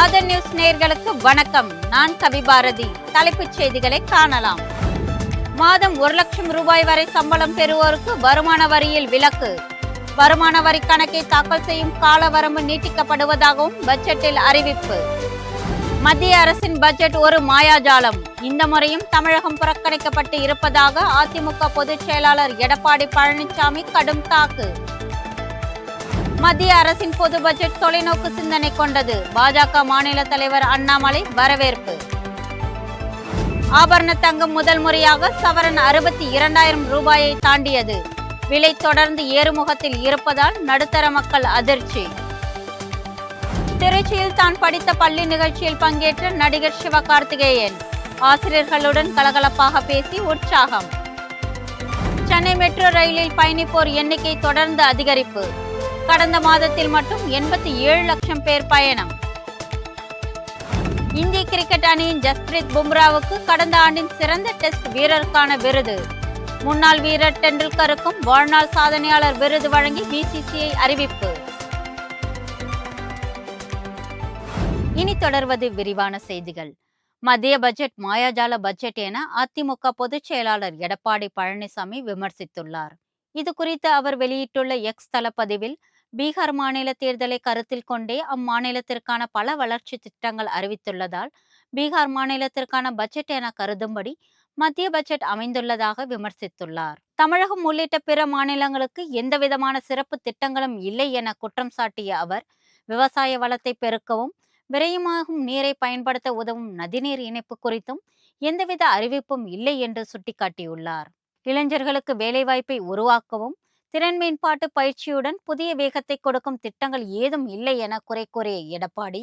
ஆதன் news நேயர்களுக்கு வணக்கம். நான் கவிபாரதி. தலைப்புச் செய்திகளை காணலாம். மாதம் 1 லட்சம் ரூபாய் வரை சம்பளம் பெறுவோருக்கு வருமான வரியில் விலக்கு. வருமான வரி கணக்கை தாக்கல் செய்யும் கால வரம்பு நீட்டிக்கப்படுவதாகவும் பட்ஜெட்டில் அறிவிப்பு. மத்திய அரசின் பட்ஜெட் ஒரு மாயாஜாலம். இந்த முறையும் தமிழகம் புறக்கணிக்கப்பட்டு இருப்பதாக அதிமுக பொதுச் செயலாளர் எடப்பாடி பழனிசாமி கடும் தாக்கு. மத்திய அரசின் பொது பட்ஜெட் தொலைநோக்கு சிந்தனை கொண்டது. பாஜக மாநில தலைவர் அண்ணாமலை வரவேற்பு. ஆபரண தங்கம் முதல் முறையாக சவரன் 62,000 ரூபாயை தாண்டியது. விலை தொடர்ந்து ஏறுமுகத்தில் இருப்பதால் நடுத்தர மக்கள் அதிர்ச்சி. திருச்சியில் தான் படித்த பள்ளி நிகழ்ச்சியில் பங்கேற்ற நடிகர் சிவகார்த்திகேயன் ஆசிரியர்களுடன் கலகலப்பாக பேசி உற்சாகம். சென்னை மெட்ரோ ரயிலில் பயணிப்போர் எண்ணிக்கை தொடர்ந்து அதிகரிப்பு. கடந்த மாதத்தில் மட்டும் 87 லட்சம் பேர் பயணம். இந்திய கிரிக்கெட் அணியின் ஜஸ்பிரீத் பும்ராவுக்கு கடந்த ஆண்டின் சிறந்த டெஸ்ட் வீரருக்கான விருது. முன்னாள் வீரர் டெண்டுல்கருக்கும் வாழ்நாள் சாதனையாளர் விருது வழங்கி பிசிசிஐ அறிவிப்பு. இனி தொடர்வது விரிவான செய்திகள். மத்திய பட்ஜெட் மாயாஜால பட்ஜெட் என அதிமுக பொதுச் செயலாளர் எடப்பாடி பழனிசாமி விமர்சித்துள்ளார். இது குறித்து அவர் வெளியிட்டுள்ள எக்ஸ் தள பதிவில், பீகார் மாநில தேர்தலை கருத்தில் கொண்டே அம்மாநிலத்திற்கான பல வளர்ச்சி திட்டங்கள் அறிவித்துள்ளதால் பீகார் மாநிலத்திற்கான பட்ஜெட் என கருதும்படி மத்திய பட்ஜெட் அமைந்துள்ளதாக விமர்சித்துள்ளார். தமிழகம் உள்ளிட்ட பிற மாநிலங்களுக்கு எந்தவிதமான சிறப்பு திட்டங்களும் இல்லை என குற்றம் சாட்டிய அவர், விவசாய வளத்தை பெருக்கவும் விரயமாகும் நீரை பயன்படுத்த உதவும் நதிநீர் இணைப்பு குறித்தும் எந்தவித அறிவிப்பும் இல்லை என்று சுட்டிக்காட்டியுள்ளார். இளைஞர்களுக்கு வேலைவாய்ப்பை உருவாக்கவும் திறன் மேம்பாட்டு பயிற்சியுடன் புதிய வேகத்தை கொடுக்கும் திட்டங்கள் ஏதும் இல்லை என குறை கூறிய எடப்பாடி,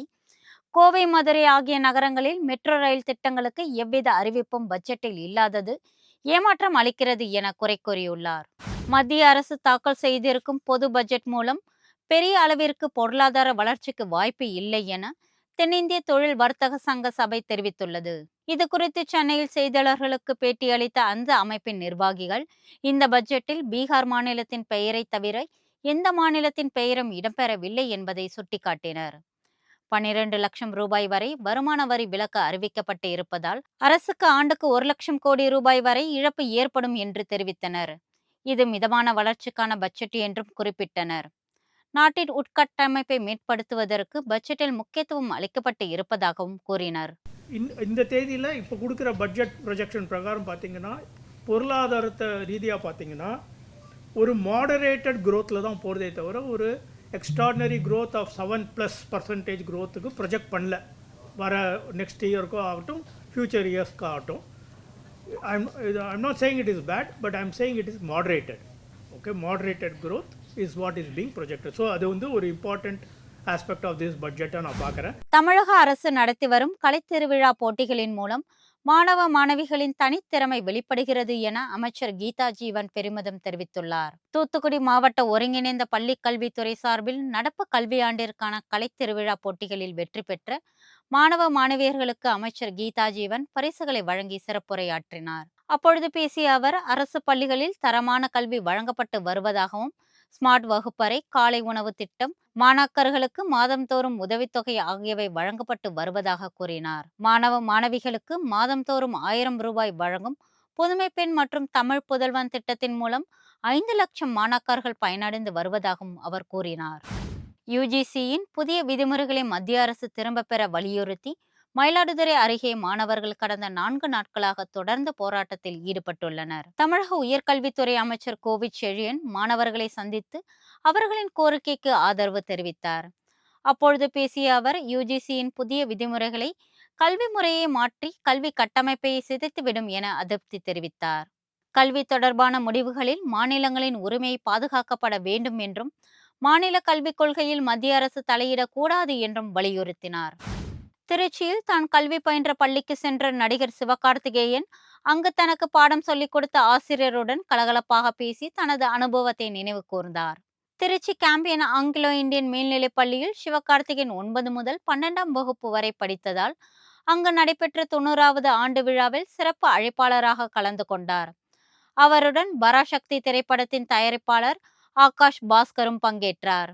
கோவை, மதுரை ஆகிய நகரங்களில் மெட்ரோ ரயில் திட்டங்களுக்கு எவ்வித அறிவிப்பும் பட்ஜெட்டில் இல்லாதது ஏமாற்றம் அளிக்கிறது என குறை கூறியுள்ளார். மத்திய அரசு தாக்கல் செய்திருக்கும் பொது பட்ஜெட் மூலம் பெரிய அளவிற்கு பொருளாதார வளர்ச்சிக்கு வாய்ப்பு இல்லை என தென்னிந்திய தொழில் வர்த்தக சங்க சபை தெரிவித்துள்ளது. இது குறித்து சென்னையில் செய்தியாளர்களுக்கு பேட்டியளித்த அந்த அமைப்பின் நிர்வாகிகள், இந்த பட்ஜெட்டில் பீகார் மாநிலத்தின் பெயரை தவிர எந்த மாநிலத்தின் பெயரும் இடம்பெறவில்லை என்பதை சுட்டிக்காட்டினர். 12 லட்சம் ரூபாய் வரை வருமான வரி விலக்கு அறிவிக்கப்பட்டு இருப்பதால் அரசுக்கு ஆண்டுக்கு 1 லட்சம் கோடி ரூபாய் வரை இழப்பு ஏற்படும் என்று தெரிவித்தனர். இது மிதமான வளர்ச்சிக்கான பட்ஜெட் என்றும் குறிப்பிட்டனர். நாட்டின் உட்கட்டமைப்பை மேம்படுத்துவதற்கு பட்ஜெட்டில் முக்கியத்துவம் அளிக்கப்பட்டு இருப்பதாகவும் கூறினர். இந்த தேதியில் இப்போ கொடுக்குற பட்ஜெட் ப்ரொஜெக்ஷன் பிரகாரம் பார்த்தீங்கன்னா, பொருளாதாரத்தை ரீதியாக பார்த்தீங்கன்னா ஒரு மாடரேட்டட் க்ரோத்தில் தான் போகிறதே தவிர ஒரு எக்ஸ்ட்ராடினரி க்ரோத் ஆஃப் 7+% க்ரோத்துக்கு ப்ரொஜெக்ட் பண்ணல. வர நெக்ஸ்ட் இயருக்கோ ஆகட்டும், ஃப்யூச்சர் இயர்ஸ்க்கு ஆகட்டும். I'm not saying it is bad, but I'm saying it is moderated. Okay, moderated growth is what is being projected. So அது வந்து ஒரு important aspect of this budget நான் பார்க்குறேன். தமிழக அரசு நடத்தி வரும் கலைத்திருவிழா போட்டிகளின் மூலம் மாணவ மாணவிகளின் தனித்திறமை வெளிப்படுகிறது என அமைச்சர் கீதா ஜீவன் பெருமிதம் தெரிவித்துள்ளார். தூத்துக்குடி மாவட்ட ஒருங்கிணைந்த பள்ளி கல்வித்துறை சார்பில் நடப்பு கல்வியாண்டிற்கான கலைத்திருவிழா போட்டிகளில் வெற்றி பெற்ற மாணவ மாணவியர்களுக்கு அமைச்சர் கீதா ஜீவன் பரிசுகளை வழங்கி சிறப்புரையாற்றினார். அப்பொழுது பேசிய அவர், அரசு பள்ளிகளில் தரமான கல்வி வழங்கப்பட்டு வருவதாகவும், ஸ்மார்ட் வகுப்பறை, காலை உணவு திட்டம், மாணாக்கர்களுக்கு மாதந்தோறும் உதவித்தொகை ஆகியவை வழங்கப்பட்டு வருவதாக கூறினார். மாணவ மாணவிகளுக்கு மாதந்தோறும் 1000 ரூபாய் வழங்கும் புதுமை பெண் மற்றும் தமிழ் புதல்வன் திட்டத்தின் மூலம் 5 லட்சம் மாணாக்கர்கள் பயனடைந்து வருவதாகவும் அவர் கூறினார். யுஜிசியின் புதிய விதிமுறைகளை மத்திய அரசு திரும்ப பெற வலியுறுத்தி மயிலாடுதுறை அருகே மாணவர்கள் கடந்த 4 நாட்களாக தொடர்ந்து போராட்டத்தில் ஈடுபட்டுள்ளனர். தமிழக உயர்கல்வித்துறை அமைச்சர் கோவிட் செழியன் மாணவர்களை சந்தித்து அவர்களின் கோரிக்கைக்கு ஆதரவு தெரிவித்தார். அப்பொழுது பேசிய அவர், யுஜிசியின் புதிய விதிமுறைகளை கல்வி முறையை மாற்றி கல்வி கட்டமைப்பை சிதைத்துவிடும் என அதிருப்தி தெரிவித்தார். கல்வி தொடர்பான முடிவுகளில் மாநிலங்களின் உரிமை பாதுகாக்கப்பட வேண்டும் என்றும், மாநில கல்விக் கொள்கையில் மத்திய அரசு தலையிடக்கூடாது என்றும் வலியுறுத்தினார். திருச்சியில் தான் கல்வி பயின்ற பள்ளிக்கு சென்ற நடிகர் சிவகார்த்திகேயன் அங்கு தனக்கு பாடம் சொல்லிக் கொடுத்த ஆசிரியருடன் கலகலப்பாக பேசி தனது அனுபவத்தை நினைவு கூர்ந்தார். திருச்சி கேம்பியன் ஆங்கிலோ இந்தியன் மேல்நிலைப் பள்ளியில் சிவகார்த்திகேயன் 9 முதல் 12ஆம் வகுப்பு வரை படித்ததால் அங்கு நடைபெற்ற 90வது ஆண்டு விழாவில் சிறப்பு அழைப்பாளராக கலந்து கொண்டார். அவருடன் பராசக்தி திரைப்படத்தின் தயாரிப்பாளர் ஆகாஷ் பாஸ்கரும் பங்கேற்றார்.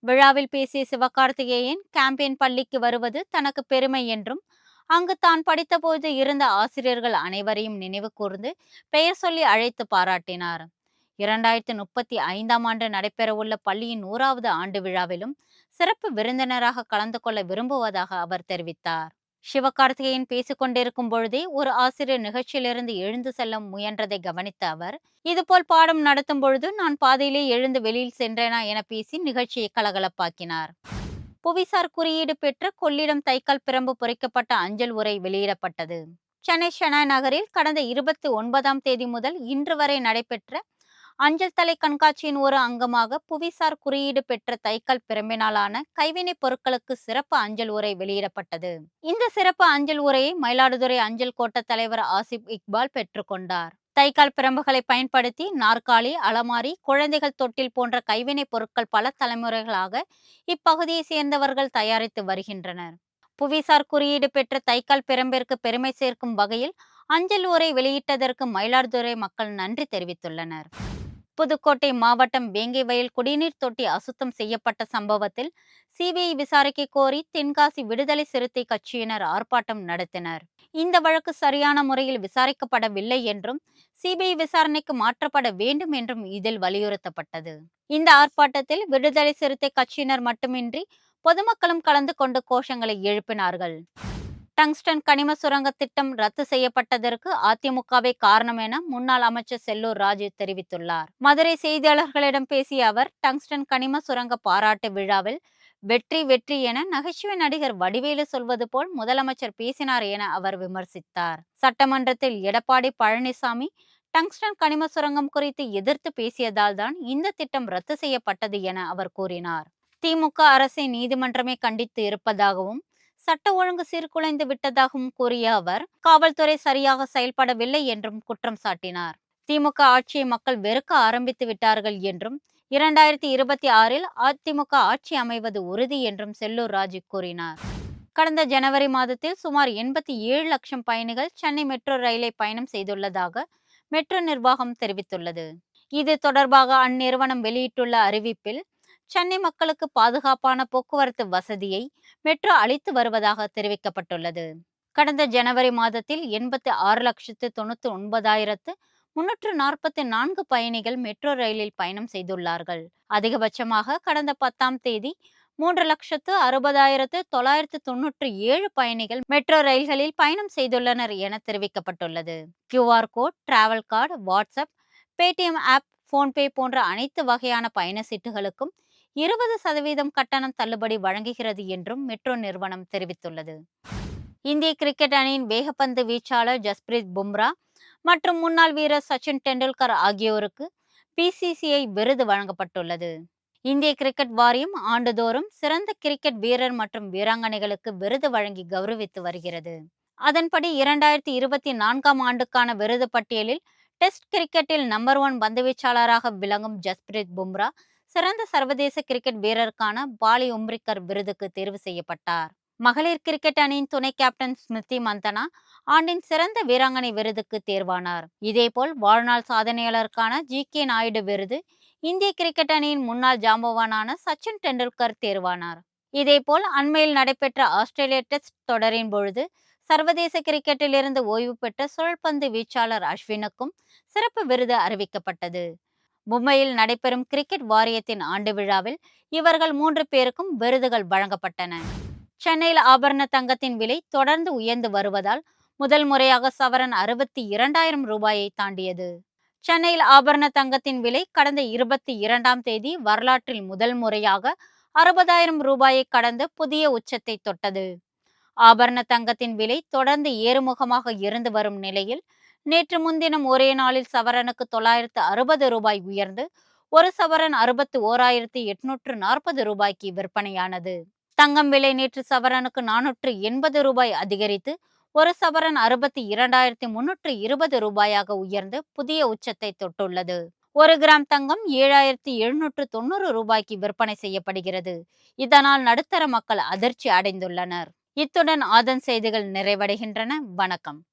விழாவில் பேசிய சிவகார்த்திகேயன் கேம்பெயின் பள்ளிக்கு வருவது தனக்கு பெருமை என்றும் அங்கு தான் படித்தபோது இருந்த ஆசிரியர்கள் அனைவரையும் நினைவு கூர்ந்து பெயர் சொல்லி அழைத்து பாராட்டினார். 2035ஆம் ஆண்டு நடைபெறவுள்ள பள்ளியின் 100வது ஆண்டு விழாவிலும் சிறப்பு விருந்தினராக கலந்து கொள்ள விரும்புவதாக அவர் தெரிவித்தார். சிவகார்த்திகேயன் பேசிக் கொண்டிருக்கும் பொழுதே ஒரு ஆசிரியர் நிகழ்ச்சியிலிருந்து எழுந்து செல்ல முயன்றதை கவனித்த அவர், இதுபோல் பாடம் நடத்தும் பொழுது நான் பாதையிலே எழுந்து வெளியில் சென்றேனா என பேசி நிகழ்ச்சியை கலகலப்பாக்கினார். புவிசார் குறியீடு பெற்ற கொள்ளிடம் தைக்கால் பிரம்பு பொறிக்கப்பட்ட அஞ்சல் உறை வெளியிடப்பட்டது. சென்னை ஷெனாய் நகரில் கடந்த 29ஆம் தேதி முதல் இன்று வரை நடைபெற்ற அஞ்சல் தலை கண்காட்சியின் ஒரு அங்கமாக புவிசார் குறியீடு பெற்ற தைக்கல் பிரம்பினாலான கைவினைப் பொருட்களுக்கு சிறப்பு அஞ்சல் உறை வெளியிடப்பட்டது. இந்த சிறப்பு அஞ்சல் உரையை மயிலாடுதுறை அஞ்சல் கோட்ட தலைவர் ஆசிப் இக்பால் பெற்றுக்கொண்டார். தைக்கால் பிரம்புகளை பயன்படுத்தி நாற்காலி, அலமாரி, குழந்தைகள் தொட்டில் போன்ற கைவினைப் பொருட்கள் பல தலைமுறைகளாக இப்பகுதியை சேர்ந்தவர்கள் தயாரித்து வருகின்றனர். புவிசார் குறியீடு பெற்ற தைக்கால் பிரம்பிற்கு பெருமை சேர்க்கும் வகையில் அஞ்சல் உரை வெளியிட்டதற்கு மயிலாடுதுறை மக்கள் நன்றி தெரிவித்துள்ளனர். புதுக்கோட்டை மாவட்டம் வேங்கைவயல் குடிநீர் தொட்டி அசுத்தம் செய்யப்பட்ட சம்பவத்தில் சிபிஐ விசாரிக்க கோரி தென்காசி விடுதலை சிறுத்தை கட்சியினர் ஆர்ப்பாட்டம் நடத்தினர். இந்த வழக்கு சரியான முறையில் விசாரிக்கப்படவில்லை என்றும் சிபிஐ விசாரணைக்கு மாற்றப்பட வேண்டும் என்றும் இதில் வலியுறுத்தப்பட்டது. இந்த ஆர்ப்பாட்டத்தில் விடுதலை சிறுத்தை கட்சியினர் மட்டுமின்றி பொதுமக்களும் கலந்து கொண்டு கோஷங்களை எழுப்பினார்கள். டங்ஸ்டன் கனிம சுரங்க திட்டம் ரத்து செய்யப்பட்டதற்கு அதிமுகவே காரணம் என முன்னாள் அமைச்சர் செல்லூர் ராஜு தெரிவித்துள்ளார். மதுரை செய்தியாளர்களிடம் பேசிய அவர், டங்ஸ்டன் கனிம சுரங்க பாராட்டு விழாவில் வெற்றி வெற்றி என நகைச்சுவை நடிகர் வடிவேலு சொல்வது போல் முதலமைச்சர் பேசினார் என அவர் விமர்சித்தார். சட்டமன்றத்தில் எடப்பாடி பழனிசாமி டங்ஸ்டன் கனிம சுரங்கம் குறித்து எதிர்த்து பேசியதால் தான் இந்த திட்டம் ரத்து செய்யப்பட்டது என அவர் கூறினார். திமுக அரசை நீதிமன்றமே கண்டித்து இருப்பதாகவும் சட்ட ஒழுங்கு சீர்குலைந்து விட்டதாகவும் கூறிய அவர், காவல்துறை சரியாக செயல்படவில்லை என்றும் குற்றம் சாட்டினார். திமுக ஆட்சியை மக்கள் வெறுக்க ஆரம்பித்து விட்டார்கள் என்றும் 2026இல் அதிமுக ஆட்சி அமைவது உறுதி என்றும் செல்லூர் ராஜு கூறினார். கடந்த ஜனவரி மாதத்தில் சுமார் 87 லட்சம் பயணிகள் சென்னை மெட்ரோ ரயிலை பயணம் செய்துள்ளதாக மெட்ரோ நிர்வாகம் தெரிவித்துள்ளது. இது தொடர்பாக அந்நிறுவனம் வெளியிட்டுள்ள அறிவிப்பில், சென்னை மக்களுக்கு பாதுகாப்பான போக்குவரத்து வசதியை மெட்ரோ அளித்து வருவதாக தெரிவிக்கப்பட்டுள்ளது. கடந்த ஜனவரி மாதத்தில் 86,99,344 பயணிகள் மெட்ரோ ரயிலில் பயணம் செய்துள்ளார்கள். அதிகபட்சமாக கடந்த 10ஆம் தேதி 3,60,997 பயணிகள் மெட்ரோ ரயில்களில் பயணம் செய்துள்ளனர் என தெரிவிக்கப்பட்டுள்ளது. QR code, travel card, WhatsApp, Paytm app, PhonePe போன்ற அனைத்து வகையான பயண சீட்டுகளுக்கும் 20% கட்டணம் தள்ளுபடி வழங்குகிறது என்றும் மெட்ரோ நிறுவனம் தெரிவித்துள்ளது. இந்திய கிரிக்கெட் அணியின் வேகப்பந்து வீச்சாளர் ஜஸ்பிரீத் பும்ரா மற்றும் முன்னாள் வீரர் சச்சின் டெண்டுல்கர் ஆகியோருக்கு பிசிசிஐ விருது வழங்கப்பட்டுள்ளது. இந்திய கிரிக்கெட் வாரியம் ஆண்டுதோறும் சிறந்த கிரிக்கெட் வீரர் மற்றும் வீராங்கனைகளுக்கு விருது வழங்கி கௌரவித்து வருகிறது. அதன்படி 2024ஆம் ஆண்டுக்கான விருது பட்டியலில் டெஸ்ட் கிரிக்கெட்டில் நம்பர் 1 பந்துவீச்சாளராக விளங்கும் ஜஸ்பிரீத் பும்ரா சிறந்த சர்வதேச கிரிக்கெட் வீரருக்கான பாலி உம்ரிக்கர் விருதுக்கு தேர்வு செய்யப்பட்டார். மகளிர் கிரிக்கெட் அணியின் துணை கேப்டன் ஸ்மிருதி மந்தனா ஆண்டின் சிறந்த வீராங்கனை விருதுக்கு தேர்வானார். இதேபோல் வாழ்நாள் சாதனையாளருக்கான GK நாயுடு விருது இந்திய கிரிக்கெட் அணியின் முன்னாள் ஜாம்பவானான சச்சின் டெண்டுல்கர் தேர்வானார். இதேபோல் அண்மையில் நடைபெற்ற ஆஸ்திரேலிய டெஸ்ட் தொடரின் பொழுது சர்வதேச கிரிக்கெட்டில் இருந்து ஓய்வு பெற்ற சுழற்பந்து வீச்சாளர் அஸ்வினுக்கும் சிறப்பு விருது அறிவிக்கப்பட்டது. மும்பையில் நடைபெறும் கிரிக்கெட் வாரியத்தின் ஆண்டு விழாவில் இவர்கள் 3 பேருக்கும் விருதுகள் வழங்கப்பட்டன. சென்னையில் ஆபரண தங்கத்தின் விலை தொடர்ந்து உயர்ந்து வருவதால் முதல் முறையாக சவரன் 62,000 ரூபாயை தாண்டியது. சென்னையில் ஆபரண தங்கத்தின் விலை கடந்த 22ஆம் தேதி வரலாற்றில் முதல் முறையாக 60,000 ரூபாயை கடந்து புதிய உச்சத்தை தொட்டது. ஆபரண தங்கத்தின் விலை தொடர்ந்து ஏறுமுகமாக இருந்து வரும் நிலையில் நேற்று முன்தினம் ஒரே நாளில் சவரனுக்கு 960 ரூபாய் உயர்ந்து ஒரு சவரன் 61,840 ரூபாய்க்கு விற்பனையானது. தங்கம் விலை நேற்று சவரனுக்கு 480 ரூபாய் அதிகரித்து ஒரு சவரன் 62,320 ரூபாயாக உயர்ந்து புதிய உச்சத்தை தொட்டுள்ளது. 1 கிராம் தங்கம் 7,790 ரூபாய்க்கு விற்பனை செய்யப்படுகிறது. இதனால் நடுத்தர மக்கள் அதிர்ச்சி அடைந்துள்ளனர். இத்துடன் ஆதன் செய்திகள் நிறைவடைகின்றன. வணக்கம்.